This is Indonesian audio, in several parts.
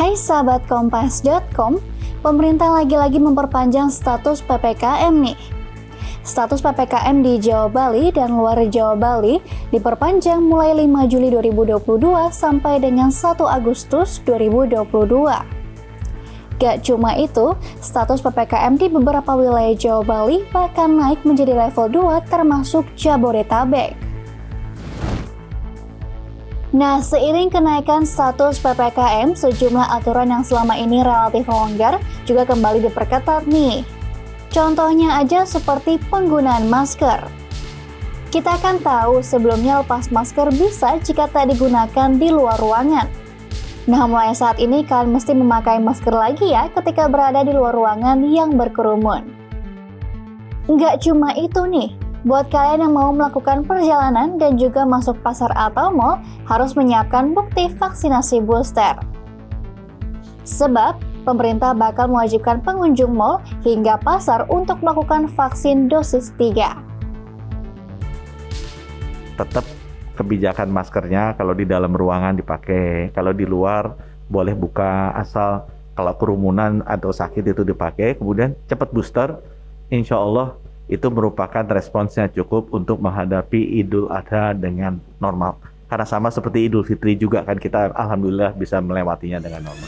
Hai sahabat Kompas.com, pemerintah lagi-lagi memperpanjang status PPKM nih. Status PPKM di Jawa Bali dan luar Jawa Bali diperpanjang mulai 5 Juli 2022 sampai dengan 1 Agustus 2022. Gak cuma itu, status PPKM di beberapa wilayah Jawa Bali bahkan naik menjadi level 2 termasuk Jabodetabek. Nah, seiring kenaikan status PPKM, sejumlah aturan yang selama ini relatif longgar juga kembali diperketat nih. Contohnya aja seperti penggunaan masker. Kita kan tahu sebelumnya lepas masker bisa jika tak digunakan di luar ruangan. Nah, mulai saat ini kalian mesti memakai masker lagi ya ketika berada di luar ruangan yang berkerumun. Nggak cuma itu nih. Buat kalian yang mau melakukan perjalanan dan juga masuk pasar atau mall, harus menyiapkan bukti vaksinasi booster. Sebab, pemerintah bakal mewajibkan pengunjung mall hingga pasar untuk melakukan vaksin dosis 3. Tetap kebijakan maskernya kalau di dalam ruangan dipakai, kalau di luar boleh buka, asal kalau kerumunan atau sakit itu dipakai, kemudian cepat booster, insya Allah itu merupakan responsnya cukup untuk menghadapi Idul Adha dengan normal. Karena sama seperti Idul Fitri juga kan kita alhamdulillah bisa melewatinya dengan normal.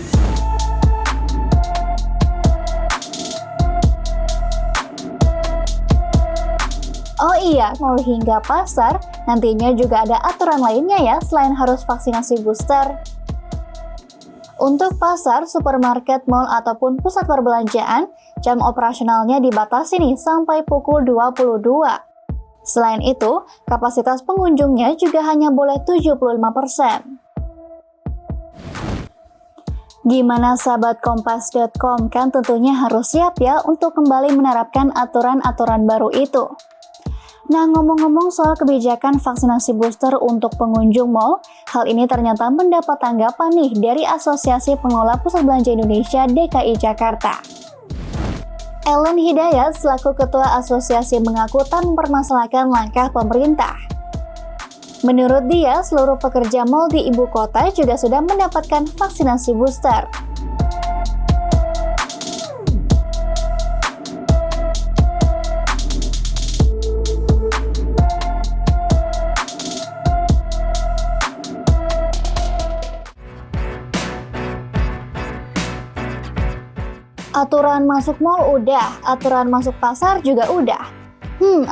Oh iya, mau hingga pasar, nantinya juga ada aturan lainnya ya selain harus vaksinasi booster. Untuk pasar, supermarket, mall, ataupun pusat perbelanjaan, jam operasionalnya dibatasi nih sampai pukul 22. Selain itu, kapasitas pengunjungnya juga hanya boleh 75%. Gimana sahabat Kompas.com, kan tentunya harus siap ya untuk kembali menerapkan aturan-aturan baru itu. Nah, ngomong-ngomong soal kebijakan vaksinasi booster untuk pengunjung mall, hal ini ternyata mendapat tanggapan nih dari Asosiasi Pengelola Pusat Belanja Indonesia DKI Jakarta. Ellen Hidayat selaku Ketua Asosiasi mengaku tak mempermasalahkan langkah pemerintah. Menurut dia, seluruh pekerja mall di ibu kota juga sudah mendapatkan vaksinasi booster. Aturan masuk mall udah, aturan masuk pasar juga udah.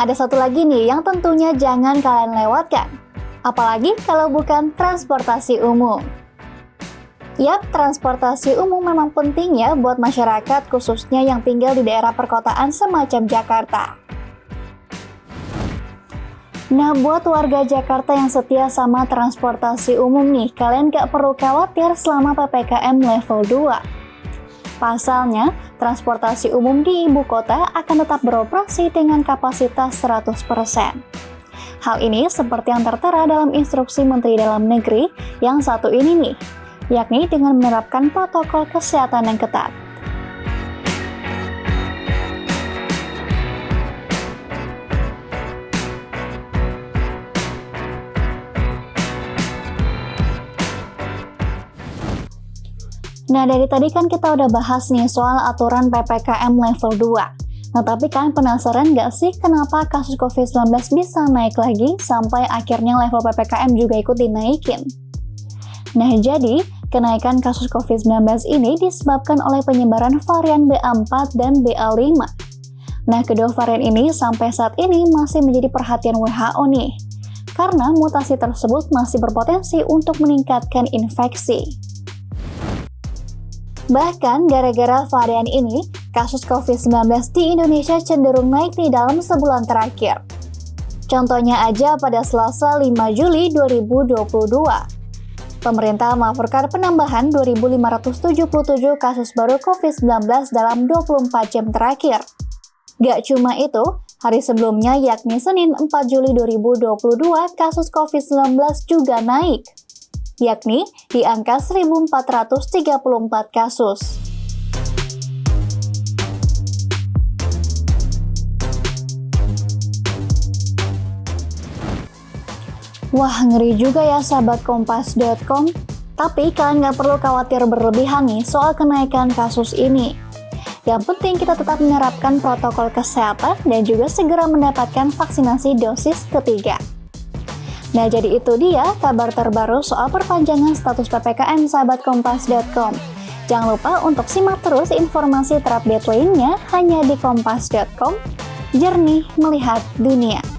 Ada satu lagi nih yang tentunya jangan kalian lewatkan. Apalagi kalau bukan transportasi umum. Yap, transportasi umum memang penting ya buat masyarakat khususnya yang tinggal di daerah perkotaan semacam Jakarta. Nah, buat warga Jakarta yang setia sama transportasi umum nih, kalian gak perlu khawatir selama PPKM level 2. Pasalnya, transportasi umum di ibu kota akan tetap beroperasi dengan kapasitas 100%. Hal ini seperti yang tertera dalam instruksi Menteri Dalam Negeri yang satu ini nih, yakni dengan menerapkan protokol kesehatan yang ketat. Nah, dari tadi kan kita udah bahas nih soal aturan PPKM level 2. Nah, tapi kalian penasaran nggak sih kenapa kasus COVID-19 bisa naik lagi sampai akhirnya level PPKM juga ikut dinaikin? Nah, jadi kenaikan kasus COVID-19 ini disebabkan oleh penyebaran varian BA4 dan BA5. Nah, kedua varian ini sampai saat ini masih menjadi perhatian WHO nih, karena mutasi tersebut masih berpotensi untuk meningkatkan infeksi. Bahkan gara-gara varian ini, kasus COVID-19 di Indonesia cenderung naik nih dalam sebulan terakhir. Contohnya aja pada Selasa 5 Juli 2022. Pemerintah melaporkan penambahan 2.577 kasus baru COVID-19 dalam 24 jam terakhir. Gak cuma itu, hari sebelumnya yakni Senin 4 Juli 2022 kasus COVID-19 juga naik, yakni di angka 1.434 kasus. Wah, ngeri juga ya sahabat Kompas.com. Tapi kalian nggak perlu khawatir berlebihan nih soal kenaikan kasus ini. Yang penting kita tetap menerapkan protokol kesehatan dan juga segera mendapatkan vaksinasi dosis ketiga. Nah, jadi itu dia kabar terbaru soal perpanjangan status PPKM sahabat kompas.com. Jangan lupa untuk simak terus informasi terupdate lainnya hanya di kompas.com. Jernih melihat dunia.